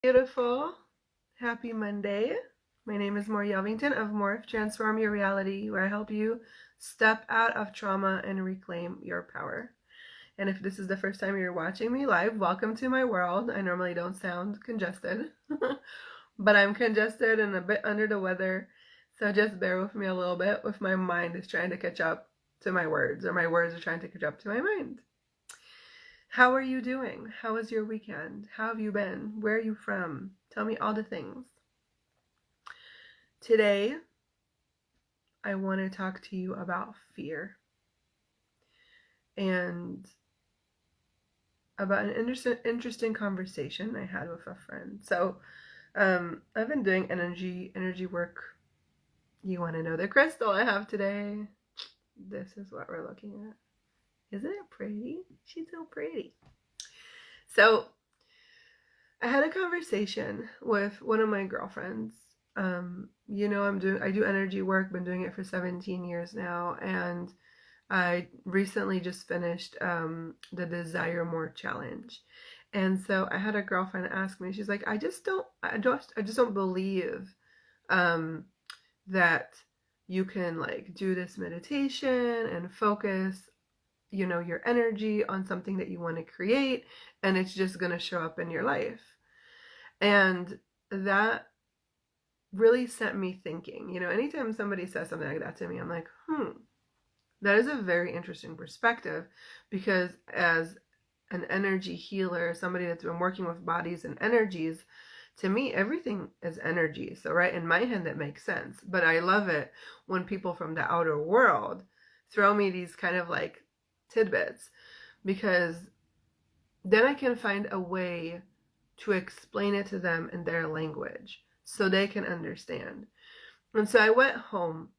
Beautiful. Happy Monday. My name is More Yelvington of Morph Transform Your Reality, where I help you step out of trauma and reclaim your power. And if this is the first time you're watching me live, welcome to my world. I normally don't sound congested, but I'm congested and a bit under the weather. So just bear with me a little bit if my mind is trying to catch up to my words, or my words are trying to catch up to my mind. How are you doing? How was your weekend? How have you been? Where are you from? Tell me all the things. Today, I want to talk to you about fear and about an interesting conversation I had with a friend. So, I've been doing energy work. You want to know the crystal I have today? This is what we're looking at. Isn't it pretty? She's so pretty. So, I had a conversation with one of my girlfriends. I do energy work, been doing it for 17 years now, and I recently just finished the Desire More challenge. And so I had a girlfriend ask me, she's like, I just don't believe that you can like do this meditation and focus, your energy on something that you want to create, and it's just going to show up in your life. And that really sent me thinking. Anytime somebody says something like that to me, I'm like, that is a very interesting perspective, because as an energy healer, somebody that's been working with bodies and energies, to me, everything is energy. So right in my head, that makes sense. But I love it when people from the outer world throw me these kind of like tidbits, because then I can find a way to explain it to them in their language so they can understand. And so I went home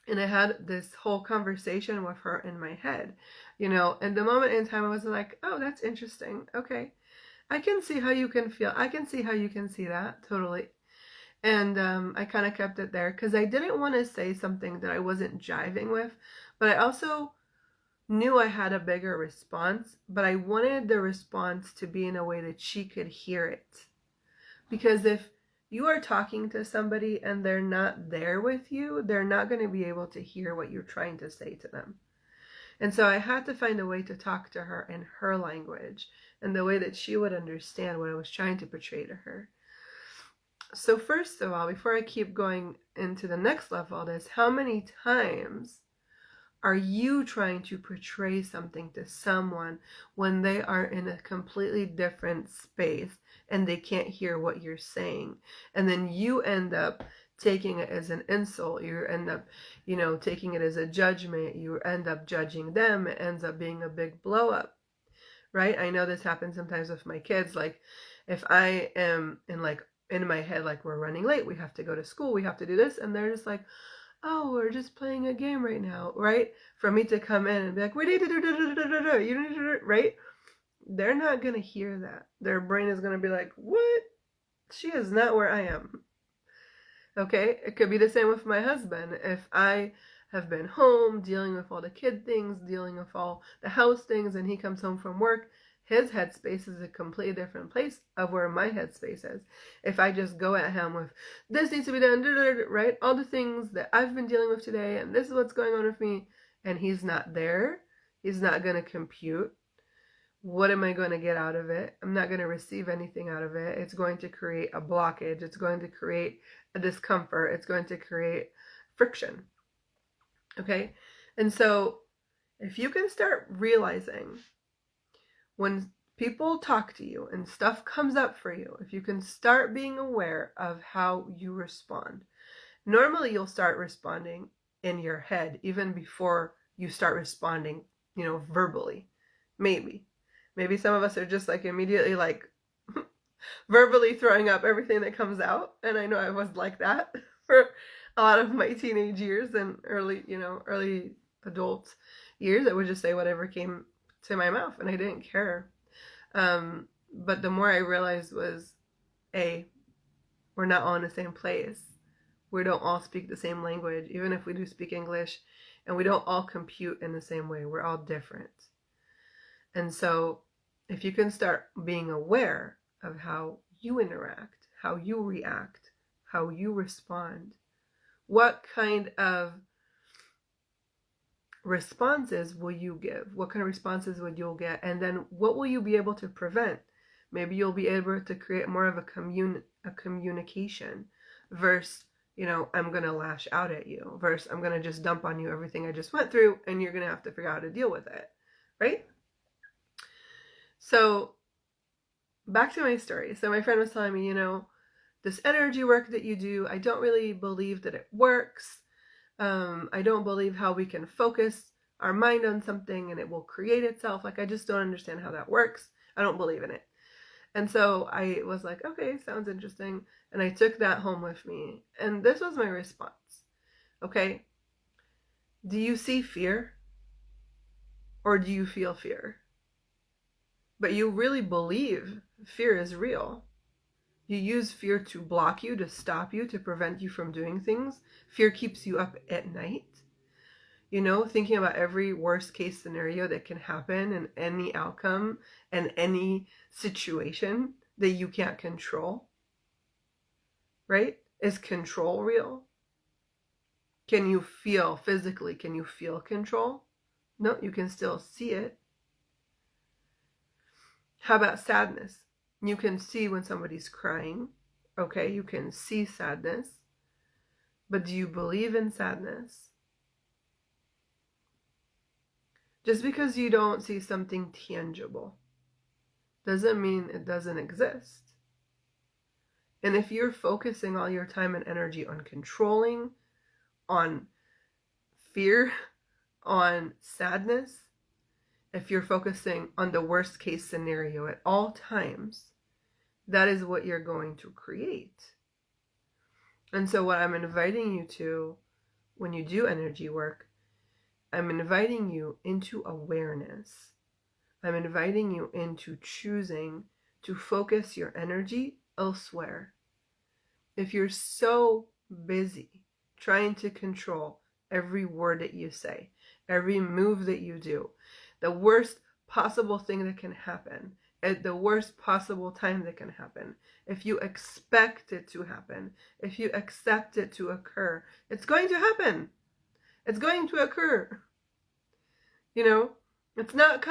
and I had this whole conversation with her in my head, and the moment in time I was like, oh, that's interesting. Okay. I can see how you can feel. I can see how you can see that. Totally. And I kind of kept it there because I didn't want to say something that I wasn't jiving with, but I also knew I had a bigger response, but I wanted the response to be in a way that she could hear it. Because if you are talking to somebody and they're not there with you, they're not going to be able to hear what you're trying to say to them. And so I had to find a way to talk to her in her language and the way that she would understand what I was trying to portray to her. So first of all, before I keep going into the next level of this, how many times are you trying to portray something to someone when they are in a completely different space and they can't hear what you're saying? And then you end up taking it as an insult. You end up, taking it as a judgment. You end up judging them. It ends up being a big blow up, right? I know this happens sometimes with my kids. Like if I am in my head, like we're running late, we have to go to school, we have to do this. And they're just like, oh, we're just playing a game right now, right? For me to come in and be like, right? They're not going to hear that. Their brain is going to be like, what? She is not where I am. Okay? It could be the same with my husband. If I have been home dealing with all the kid things, dealing with all the house things, and he comes home from work, his headspace is a completely different place of where my headspace is. If I just go at him with, this needs to be done, right? All the things that I've been dealing with today, and this is what's going on with me, and he's not there, he's not going to compute. What am I going to get out of it? I'm not going to receive anything out of it. It's going to create a blockage. It's going to create a discomfort. It's going to create friction. Okay? And so if you can start realizing when people talk to you and stuff comes up for you, if you can start being aware of how you respond, normally you'll start responding in your head even before you start responding, verbally. Maybe some of us are just like immediately like verbally throwing up everything that comes out. And I know I was like that for a lot of my teenage years and early adult years. I would just say whatever came to my mouth and I didn't care. But the more I realized was, we're not all in the same place. We don't all speak the same language, even if we do speak English, and we don't all compute in the same way. We're all different. And so if you can start being aware of how you interact, how you react, how you respond. What kind of responses will you give? What kind of responses would you get? And then what will you be able to prevent? Maybe you'll be able to create more of a communication versus, I'm going to lash out at you versus I'm going to just dump on you everything I just went through and you're going to have to figure out how to deal with it, right? So back to my story. So my friend was telling me, this energy work that you do, I don't really believe that it works. I don't believe how we can focus our mind on something and it will create itself. Like, I just don't understand how that works. I don't believe in it. And so I was like, okay, sounds interesting. And I took that home with me. And this was my response. Okay, do you see fear? Or do you feel fear? But you really believe fear is real. You use fear to block you, to stop you, to prevent you from doing things. Fear keeps you up at night. Thinking about every worst case scenario that can happen and any outcome and any situation that you can't control. Right? Is control real? Can you feel physically? Can you feel control? No, you can still see it. How about sadness? You can see when somebody's crying. Okay, you can see sadness. But do you believe in sadness? Just because you don't see something tangible doesn't mean it doesn't exist. And if you're focusing all your time and energy on controlling, on fear, on sadness, if you're focusing on the worst case scenario at all times, that is what you're going to create. And so what I'm inviting you to when you do energy work, I'm inviting you into awareness. I'm inviting you into choosing to focus your energy elsewhere. If you're so busy trying to control every word that you say, every move that you do, the worst possible thing that can happen, at the worst possible time that can happen, if you expect it to happen, if you accept it to occur, it's going to happen. It's going to occur. It's not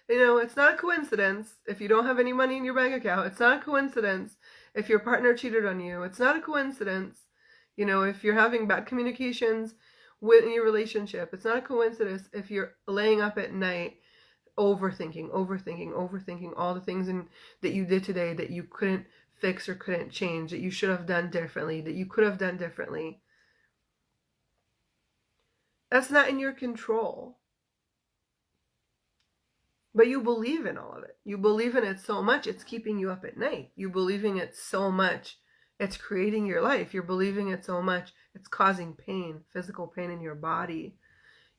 it's not a coincidence if you don't have any money in your bank account. It's not a coincidence if your partner cheated on you. It's not a coincidence, if you're having bad communications in your relationship. It's not a coincidence if you're laying up at night overthinking all the things that you did today that you couldn't fix or couldn't change, that you should have done differently, that you could have done differently. That's not in your control. But you believe in all of it. You believe in it so much, it's keeping you up at night. You believe in it so much, it's creating your life. You're believing it so much, it's causing pain, physical pain in your body.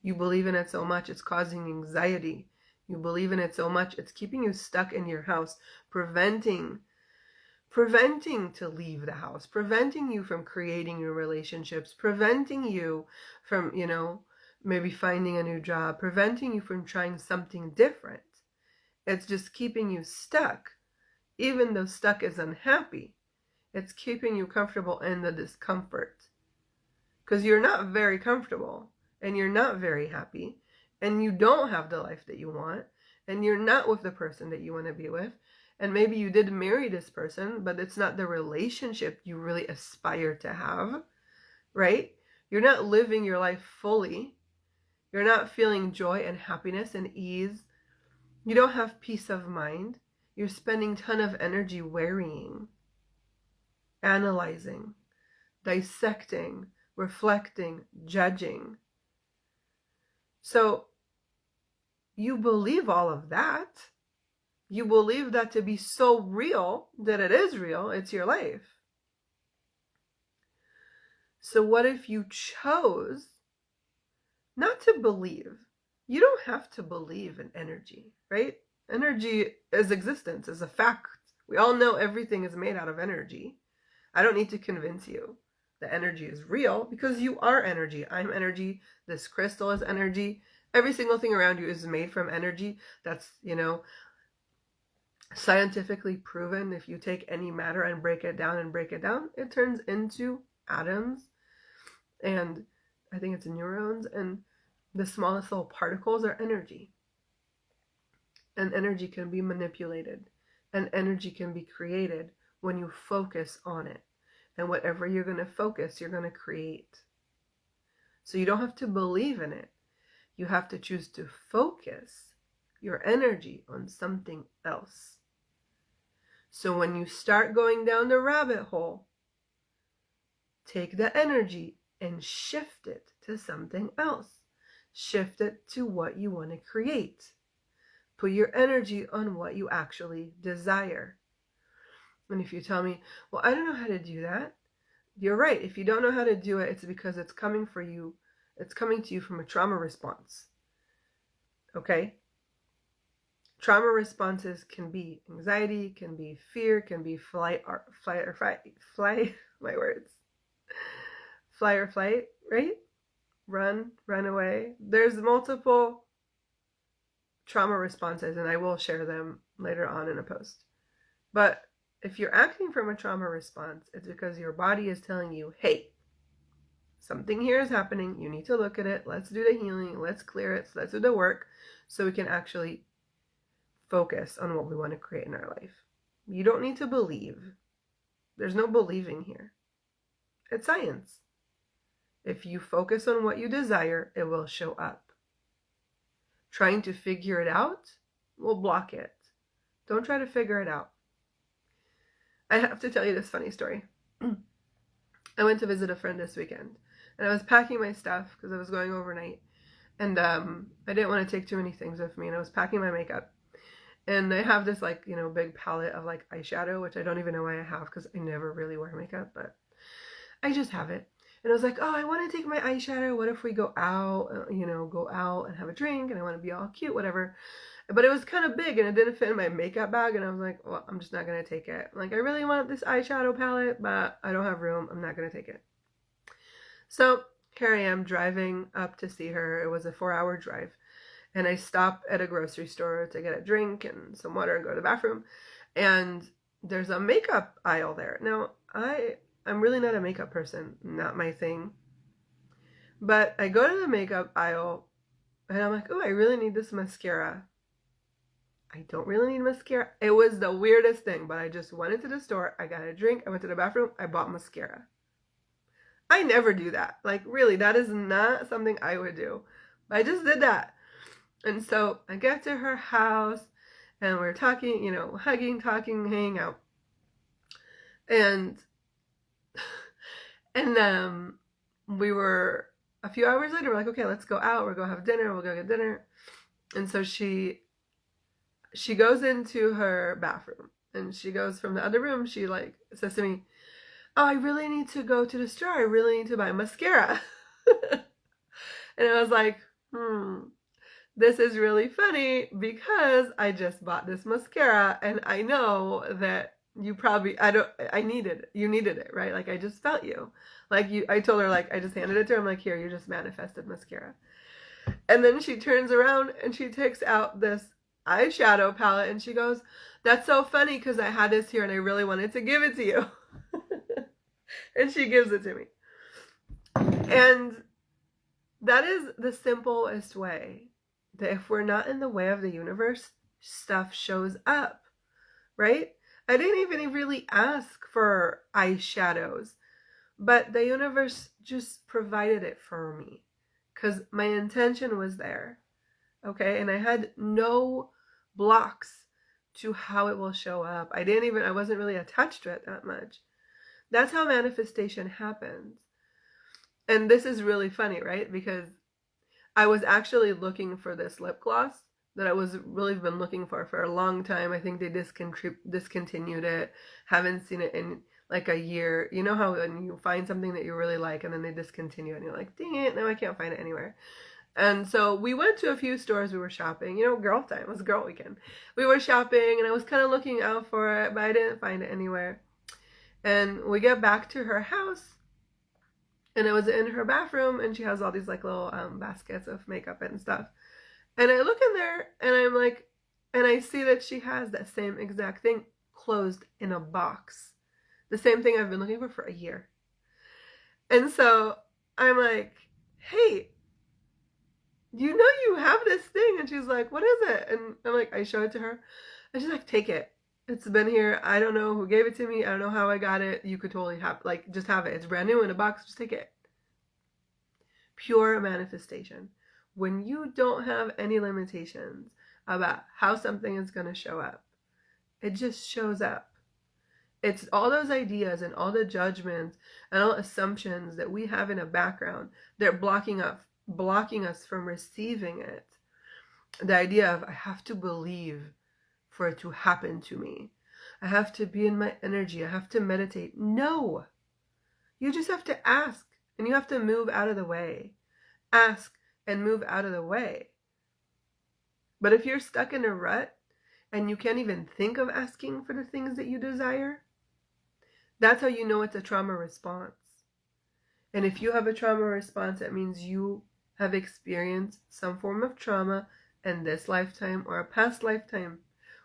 You believe in it so much, it's causing anxiety. You believe in it so much, it's keeping you stuck in your house, preventing to leave the house, preventing you from creating new relationships, preventing you from, maybe finding a new job, preventing you from trying something different. It's just keeping you stuck. Even though stuck is unhappy, it's keeping you comfortable in the discomfort. Because you're not very comfortable, and you're not very happy, and you don't have the life that you want, and you're not with the person that you want to be with, and maybe you did marry this person, but it's not the relationship you really aspire to have, right? You're not living your life fully. You're not feeling joy and happiness and ease. You don't have peace of mind. You're spending a ton of energy worrying, analyzing, dissecting, reflecting, judging. So you believe all of that. You believe that to be so real that it is real. It's your life. So what if you chose not to believe? You don't have to believe in energy, right? Energy is existence, is a fact. We all know everything is made out of energy. I don't need to convince you that energy is real because you are energy. I'm energy. This crystal is energy. Every single thing around you is made from energy. That's, Scientifically proven, if you take any matter and break it down, it turns into atoms, and I think it's neurons, and the smallest little particles are energy. And energy can be manipulated, and energy can be created when you focus on it. And whatever you're going to focus, you're going to create. So you don't have to believe in it. You have to choose to focus your energy on something else. So when you start going down the rabbit hole, take the energy and shift it to something else. Shift it to what you want to create. Put your energy on what you actually desire. And if you tell me, well, I don't know how to do that, you're right. If you don't know how to do it, it's because it's coming for you. It's coming to you from a trauma response. Okay? Trauma responses can be anxiety, can be fear, can be flight or fight, my words. Fly or flight, right? Run away. There's multiple trauma responses, and I will share them later on in a post. But if you're acting from a trauma response, it's because your body is telling you, hey, something here is happening. You need to look at it. Let's do the healing. Let's clear it. Let's do the work so we can actually focus on what we want to create in our life. You don't need to believe. There's no believing here. It's science. If you focus on what you desire, it will show up. Trying to figure it out will block it. Don't try to figure it out. I have to tell you this funny story. I went to visit a friend this weekend, and I was packing my stuff because I was going overnight, and I didn't want to take too many things with me, and I was packing my makeup. And I have this big palette of eyeshadow, which I don't even know why I have because I never really wear makeup, but I just have it. And I was like, oh, I want to take my eyeshadow. What if we go out and have a drink, and I want to be all cute, whatever. But it was kind of big, and it didn't fit in my makeup bag, and I was like, well, I'm just not going to take it. I really want this eyeshadow palette, but I don't have room. I'm not going to take it. So here I am driving up to see her. It was a 4-hour drive. And I stop at a grocery store to get a drink and some water and go to the bathroom. And there's a makeup aisle there. Now, I'm really not a makeup person. Not my thing. But I go to the makeup aisle, and I'm like, oh, I really need this mascara. I don't really need mascara. It was the weirdest thing, but I just went into the store. I got a drink. I went to the bathroom. I bought mascara. I never do that. Really, that is not something I would do. I just did that. And so I get to her house, and we're talking, hugging, talking, hanging out. And we were, a few hours later, we're like, okay, let's go out. We'll go have dinner. We'll go get dinner. And so she goes into her bathroom, and she goes from the other room. She says to me, oh, I really need to go to the store. I really need to buy mascara. And I was like, this is really funny because I just bought this mascara, and I know that you needed it, right? I just felt you. I told her, I just handed it to her. I'm like, here, you just manifested mascara. And then she turns around and she takes out this eyeshadow palette, and she goes, that's so funny because I had this here and I really wanted to give it to you. And she gives it to me. And that is the simplest way that if we're not in the way of the universe, stuff shows up, right? I didn't even really ask for eyeshadows, but the universe just provided it for me because my intention was there, okay? And I had no blocks to how it will show up. I wasn't really attached to it that much. That's how manifestation happens. And this is really funny, right? Because I was actually looking for this lip gloss that I was really been looking for a long time. I think they discontinued it. Haven't seen it in a year. You know how when you find something that you really like and then they discontinue it and you're like, dang it, now I can't find it anywhere. And so we went to a few stores. We were shopping. Girl time. It was girl weekend. We were shopping, and I was kind of looking out for it, but I didn't find it anywhere. And we get back to her house, and it was in her bathroom, and she has all these little baskets of makeup and stuff. And I look in there, and I'm like, And I see that she has that same exact thing closed in a box. The same thing I've been looking for a year. And so I'm like, hey, you know you have this thing. And she's like, what is it? And I'm like, I show it to her. And she's like, take it. It's been here. I don't know who gave it to me. I don't know how I got it. You could totally have, like, just have it. It's brand new in a box. Just take it. Pure manifestation. When you don't have any limitations about how something is going to show up, it just shows up. It's all those ideas and all the judgments and all assumptions that we have in a background that are blocking us from receiving it. The idea of I have to believe for it to happen to me. I have to be in my energy. I have to meditate. No. You just have to ask, and you have to move out of the way. Ask and move out of the way. But if you're stuck in a rut and you can't even think of asking for the things that you desire, that's how you know it's a trauma response. And if you have a trauma response, that means you have experienced some form of trauma in this lifetime or a past lifetime,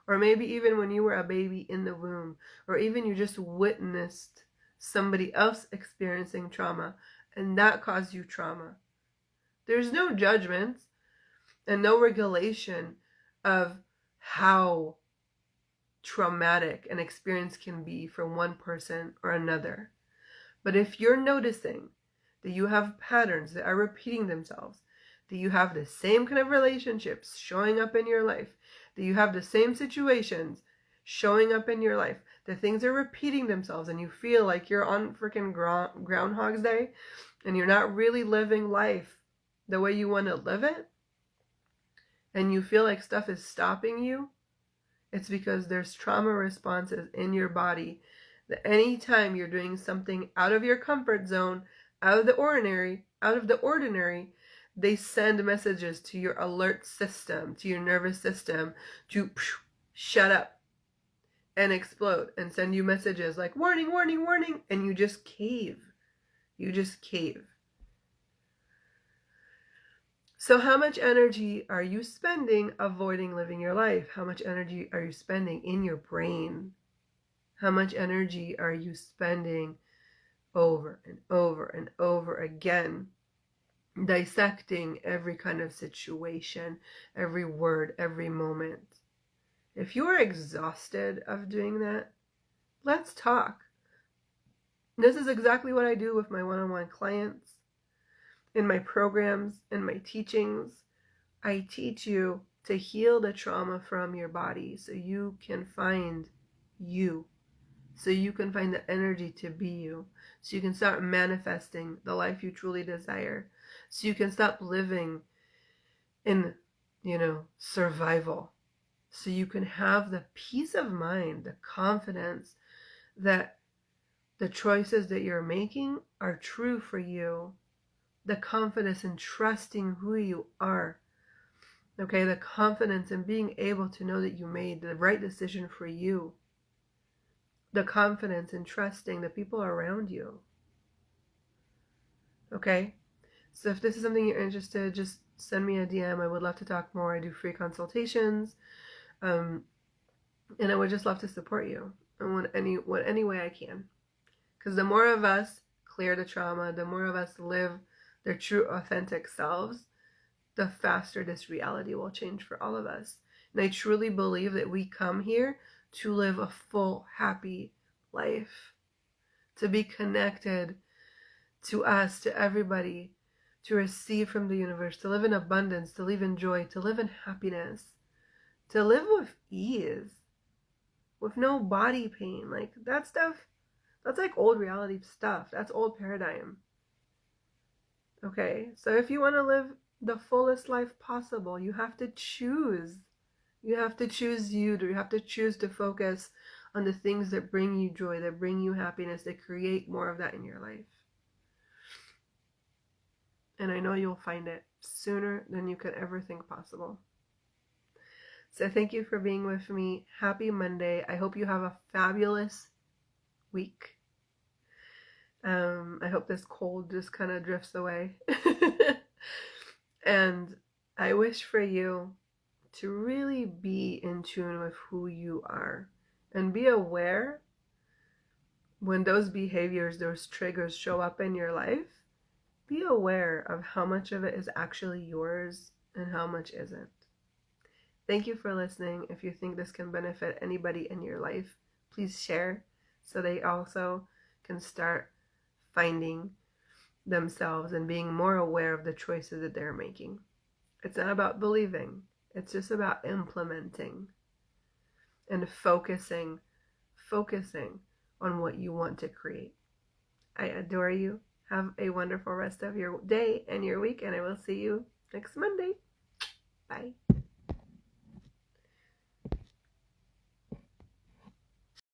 or maybe even when you were a baby in the womb, or even you just witnessed somebody else experiencing trauma and that caused you trauma. There's no judgment and no regulation of how traumatic an experience can be for one person or another. But if you're noticing that you have patterns that are repeating themselves, that you have the same kind of relationships showing up in your life, that you have the same situations showing up in your life, that things are repeating themselves and you feel like you're on freaking Groundhog's Day and you're not really living life the way you want to live it, and you feel like stuff is stopping you, it's because there's trauma responses in your body that anytime you're doing something out of your comfort zone, out of the ordinary, they send messages to your alert system, to your nervous system to shut up and explode and send you messages like warning, warning, warning, and you just cave. You just cave. So how much energy are you spending avoiding living your life? How much energy are you spending in your brain? How much energy are you spending over and over and over again, dissecting every kind of situation, every word, every moment? If you are exhausted of doing that, let's talk. This is exactly what I do with my one-on-one clients. In my programs, in my teachings, I teach you to heal the trauma from your body so you can find you, so you can find the energy to be you, so you can start manifesting the life you truly desire, so you can stop living in, survival, so you can have the peace of mind, the confidence that the choices that you're making are true for you. The confidence in trusting who you are. Okay, the confidence in being able to know that you made the right decision for you. The confidence in trusting the people around you. Okay, so if this is something you're interested, just send me a DM. I would love to talk more. I do free consultations. And I would just love to support you in any way I can. Because the more of us clear the trauma, the more of us live their true authentic selves, the faster this reality will change for all of us. And I truly believe that we come here to live a full, happy life, to be connected to us, to everybody, to receive from the universe, to live in abundance, to live in joy, to live in happiness, to live with ease, with no body pain. Like that stuff, that's like old reality stuff. That's old paradigm. Okay, so if you want to live the fullest life possible, you have to choose. You have to choose you. You have to choose to focus on the things that bring you joy, that bring you happiness, that create more of that in your life. And I know you'll find it sooner than you could ever think possible. So thank you for being with me. Happy Monday. I hope you have a fabulous week. I hope this cold just kind of drifts away. And I wish for you to really be in tune with who you are and be aware when those behaviors, those triggers show up in your life. Be aware of how much of it is actually yours and how much isn't. Thank you for listening. If you think this can benefit anybody in your life, please share so they also can start finding themselves and being more aware of the choices that they're making. It's not about believing. It's just about implementing and focusing on what you want to create. I adore you. Have a wonderful rest of your day and your week, and I will see you next Monday. Bye.